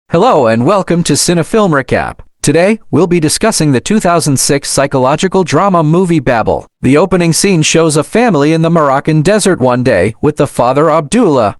Hello and welcome to Cinefilm Recap. Today, we'll be discussing the 2006 psychological drama movie Babel. The opening scene shows a family in the Moroccan desert one day with the father Abdullah.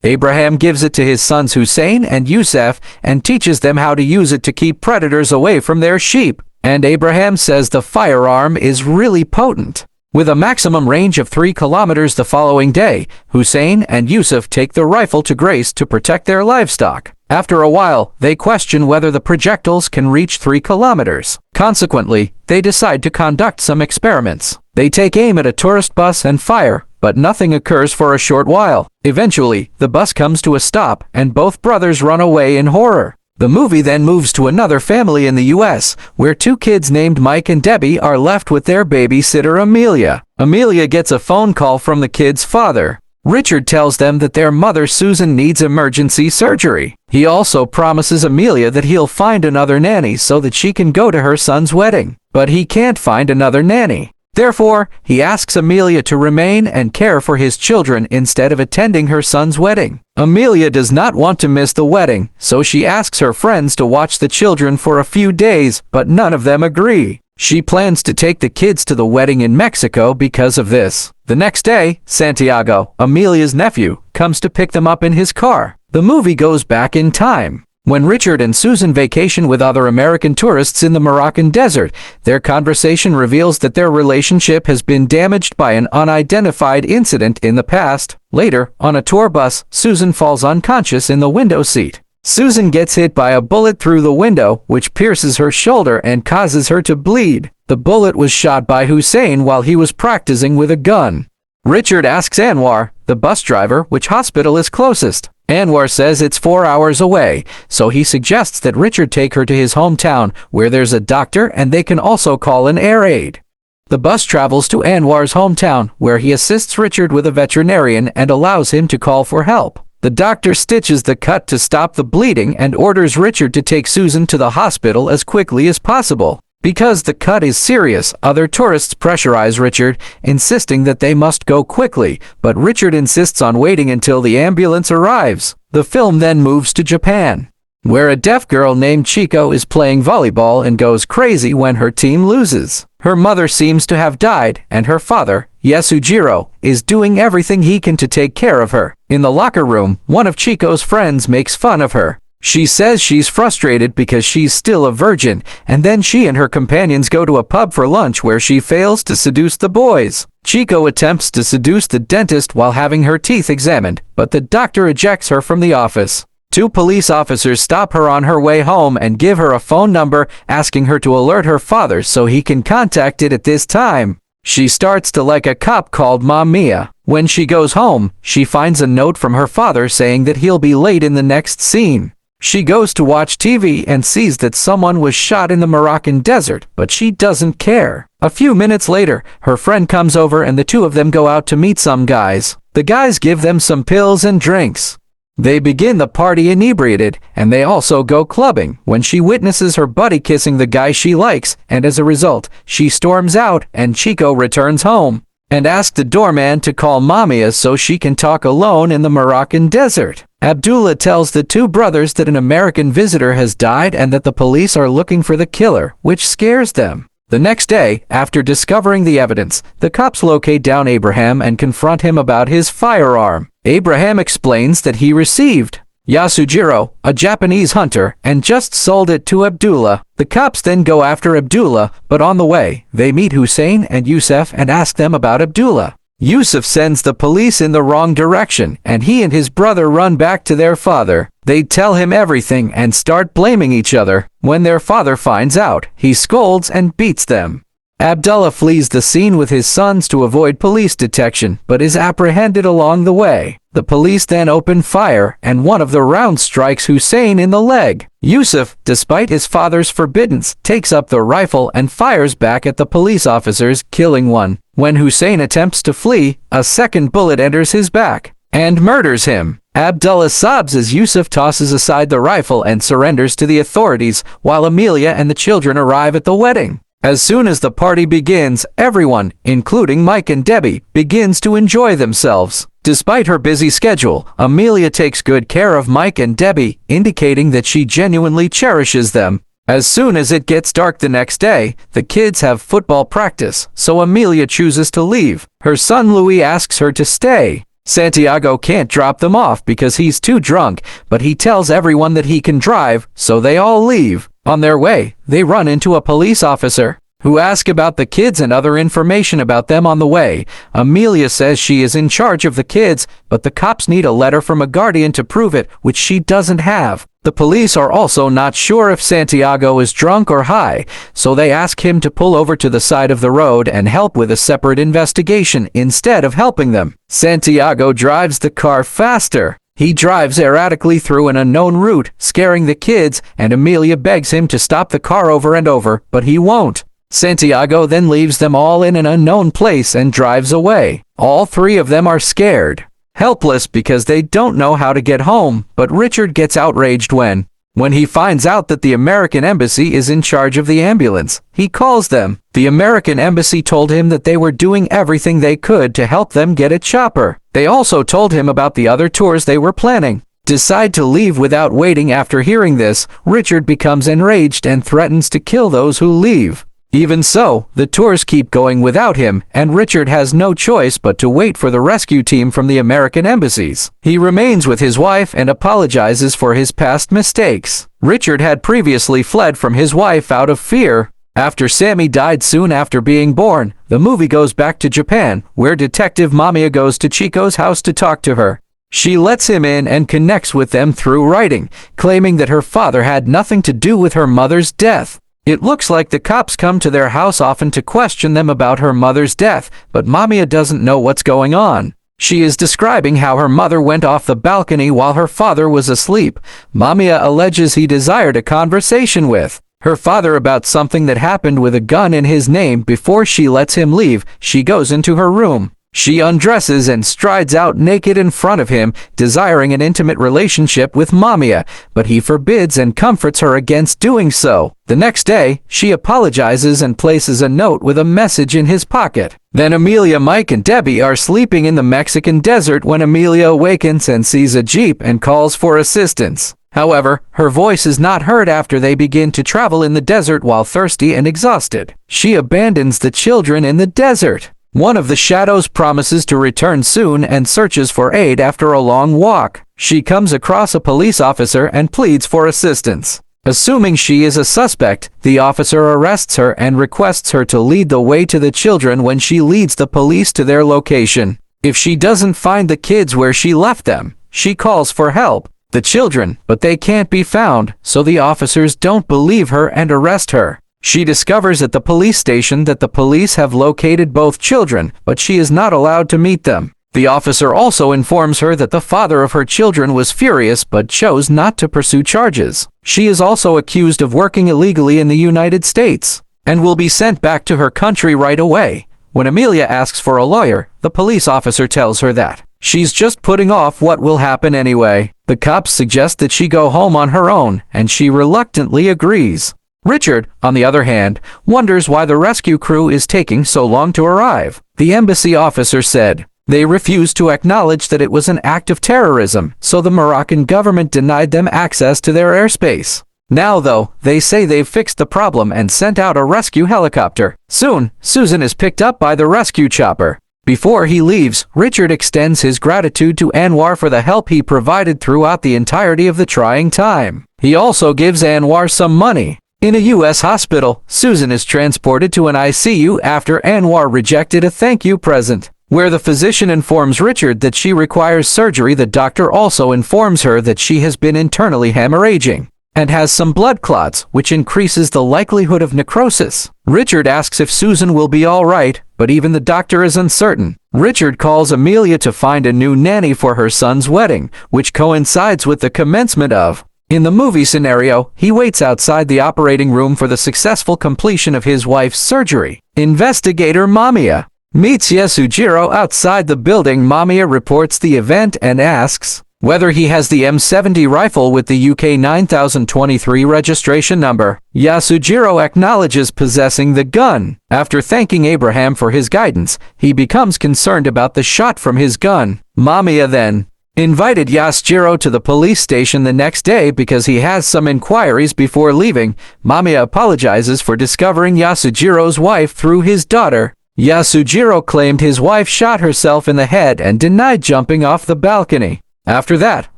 Abraham gives it to his sons Hussein and Yusuf and teaches them how to use it to keep predators away from their sheep. And Abraham says the firearm is really potent. With a maximum range of 3 kilometers the following day, Hussein and Yusuf take the rifle to graze to protect their livestock. After a while, they question whether the projectiles can reach 3 kilometers. Consequently, they decide to conduct some experiments. They take aim at a tourist bus and fire, but nothing occurs for a short while. Eventually, the bus comes to a stop and both brothers run away in horror. The movie then moves to another family in the US, where 2 kids named Mike and Debbie are left with their babysitter Amelia. Amelia gets a phone call from the kids' father. Richard tells them that their mother Susan needs emergency surgery. He also promises Amelia that he'll find another nanny so that she can go to her son's wedding. But he can't find another nanny. Therefore, he asks Amelia to remain and care for his children instead of attending her son's wedding. Amelia does not want to miss the wedding, so she asks her friends to watch the children for a few days, but none of them agree. She plans to take the kids to the wedding in Mexico because of this. The next day, Santiago, Amelia's nephew, comes to pick them up in his car. The movie goes back in time. When Richard and Susan vacation with other American tourists in the Moroccan desert, their conversation reveals that their relationship has been damaged by an unidentified incident in the past. Later, on a tour bus, Susan falls unconscious in the window seat. Susan gets hit by a bullet through the window, which pierces her shoulder and causes her to bleed. The bullet was shot by Hussein while he was practicing with a gun. Richard asks Anwar, the bus driver, which hospital is closest. Anwar says it's 4 hours away, so he suggests that Richard take her to his hometown, where there's a doctor and they can also call an air aid. The bus travels to Anwar's hometown, where he assists Richard with a veterinarian and allows him to call for help. The doctor stitches the cut to stop the bleeding and orders Richard to take Susan to the hospital as quickly as possible. Because the cut is serious, other tourists pressurize Richard, insisting that they must go quickly, but Richard insists on waiting until the ambulance arrives. The film then moves to Japan, where a deaf girl named Chico is playing volleyball and goes crazy when her team loses. Her mother seems to have died, and her father, Yasujiro, is doing everything he can to take care of her. In the locker room, one of Chico's friends makes fun of her. She says she's frustrated because she's still a virgin, and then she and her companions go to a pub for lunch where she fails to seduce the boys. Chico attempts to seduce the dentist while having her teeth examined, but the doctor ejects her from the office. 2 police officers stop her on her way home and give her a phone number, asking her to alert her father so he can contact it at this time. She starts to like a cop called Mom Mia. When she goes home, she finds a note from her father saying that he'll be late in the next scene. She goes to watch TV and sees that someone was shot in the Moroccan desert, but she doesn't care. A few minutes later, her friend comes over and the 2 of them go out to meet some guys. The guys give them some pills and drinks. They begin the party inebriated, and they also go clubbing when she witnesses her buddy kissing the guy she likes, and as a result, she storms out and Chico returns home and asks the doorman to call Mamia so she can talk alone in the Moroccan desert. Abdullah tells the 2 brothers that an American visitor has died and that the police are looking for the killer, which scares them. The next day, after discovering the evidence, the cops locate down Abraham and confront him about his firearm. Abraham explains that he received Yasujiro, a Japanese hunter, and just sold it to Abdullah. The cops then go after Abdullah, but on the way, they meet Hussein and Yusuf and ask them about Abdullah. Yusuf sends the police in the wrong direction, and he and his brother run back to their father. They tell him everything and start blaming each other. When their father finds out, he scolds and beats them. Abdullah flees the scene with his sons to avoid police detection, but is apprehended along the way. The police then open fire, and one of the rounds strikes Hussein in the leg. Yusuf, despite his father's forbiddance, takes up the rifle and fires back at the police officers, killing one. When Hussein attempts to flee, a second bullet enters his back and murders him. Abdullah sobs as Yusuf tosses aside the rifle and surrenders to the authorities, while Amelia and the children arrive at the wedding. As soon as the party begins, everyone, including Mike and Debbie, begins to enjoy themselves. Despite her busy schedule, Amelia takes good care of Mike and Debbie, indicating that she genuinely cherishes them. As soon as it gets dark the next day, the kids have football practice, so Amelia chooses to leave. Her son Louis asks her to stay. Santiago can't drop them off because he's too drunk, but he tells everyone that he can drive, so they all leave. On their way, they run into a police officer, who asks about the kids and other information about them on the way. Amelia says she is in charge of the kids, but the cops need a letter from a guardian to prove it, which she doesn't have. The police are also not sure if Santiago is drunk or high, so they ask him to pull over to the side of the road and help with a separate investigation instead of helping them. Santiago drives the car faster. He drives erratically through an unknown route, scaring the kids, and Amelia begs him to stop the car over and over, but he won't. Santiago then leaves them all in an unknown place and drives away. All three of them are scared, helpless because they don't know how to get home, but Richard gets outraged when he finds out that the American embassy is in charge of the ambulance. He calls them. The American embassy told him that they were doing everything they could to help them get a chopper. They also told him about the other tours they were planning. Decide to leave without waiting. After hearing this, Richard becomes enraged and threatens to kill those who leave. Even so, the tours keep going without him, and Richard has no choice but to wait for the rescue team from the American embassies. He remains with his wife and apologizes for his past mistakes. Richard had previously fled from his wife out of fear. After Sammy died soon after being born, the movie goes back to Japan, where Detective Mamiya goes to Chico's house to talk to her. She lets him in and connects with them through writing, claiming that her father had nothing to do with her mother's death. It looks like the cops come to their house often to question them about her mother's death, but Mamiya doesn't know what's going on. She is describing how her mother went off the balcony while her father was asleep. Mamiya alleges he desired a conversation with her father about something that happened with a gun in his name. Before she lets him leave, she goes into her room. She undresses and strides out naked in front of him, desiring an intimate relationship with Mamiya, but he forbids and comforts her against doing so. The next day, she apologizes and places a note with a message in his pocket. Then Amelia, Mike, and Debbie are sleeping in the Mexican desert when Amelia awakens and sees a jeep and calls for assistance. However, her voice is not heard after they begin to travel in the desert while thirsty and exhausted. She abandons the children in the desert. One of the shadows promises to return soon and searches for aid after a long walk. She comes across a police officer and pleads for assistance. Assuming she is a suspect, the officer arrests her and requests her to lead the way to the children when she leads the police to their location. If she doesn't find the kids where she left them, she calls for help. The children, but they can't be found, so the officers don't believe her and arrest her. She discovers at the police station that the police have located both children, but she is not allowed to meet them. The officer also informs her that the father of her children was furious but chose not to pursue charges. She is also accused of working illegally in the United States and will be sent back to her country right away. When Amelia asks for a lawyer, the police officer tells her that she's just putting off what will happen anyway. The cops suggest that she go home on her own, and she reluctantly agrees. Richard, on the other hand, wonders why the rescue crew is taking so long to arrive. The embassy officer said they refused to acknowledge that it was an act of terrorism, so the Moroccan government denied them access to their airspace. Now, though, they say they've fixed the problem and sent out a rescue helicopter. Soon, Susan is picked up by the rescue chopper. Before he leaves, Richard extends his gratitude to Anwar for the help he provided throughout the entirety of the trying time. He also gives Anwar some money. In a U.S. hospital, Susan is transported to an ICU after Anwar rejected a thank you present. Where the physician informs Richard that she requires surgery, the doctor also informs her that she has been internally hemorrhaging and has some blood clots, which increases the likelihood of necrosis. Richard asks if Susan will be all right, but even the doctor is uncertain. Richard calls Amelia to find a new nanny for her son's wedding, which coincides with the commencement of. In the movie scenario, he waits outside the operating room for the successful completion of his wife's surgery. Investigator Mamiya meets Yasujiro outside the building. Mamiya reports the event and asks whether he has the M70 rifle with the UK 9023 registration number. Yasujiro acknowledges possessing the gun. After thanking Abraham for his guidance, he becomes concerned about the shot from his gun. Mamiya then invited Yasujiro to the police station the next day because he has some inquiries before leaving. Mamiya apologizes for discovering Yasujiro's wife through his daughter. Yasujiro claimed his wife shot herself in the head and denied jumping off the balcony. After that,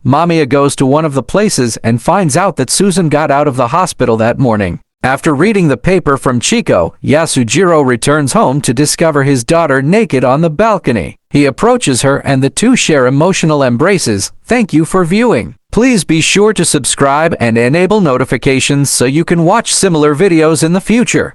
Mamiya goes to one of the places and finds out that Susan got out of the hospital that morning. After reading the paper from Chico, Yasujiro returns home to discover his daughter naked on the balcony. He approaches her and the two share emotional embraces. Thank you for viewing. Please be sure to subscribe and enable notifications so you can watch similar videos in the future.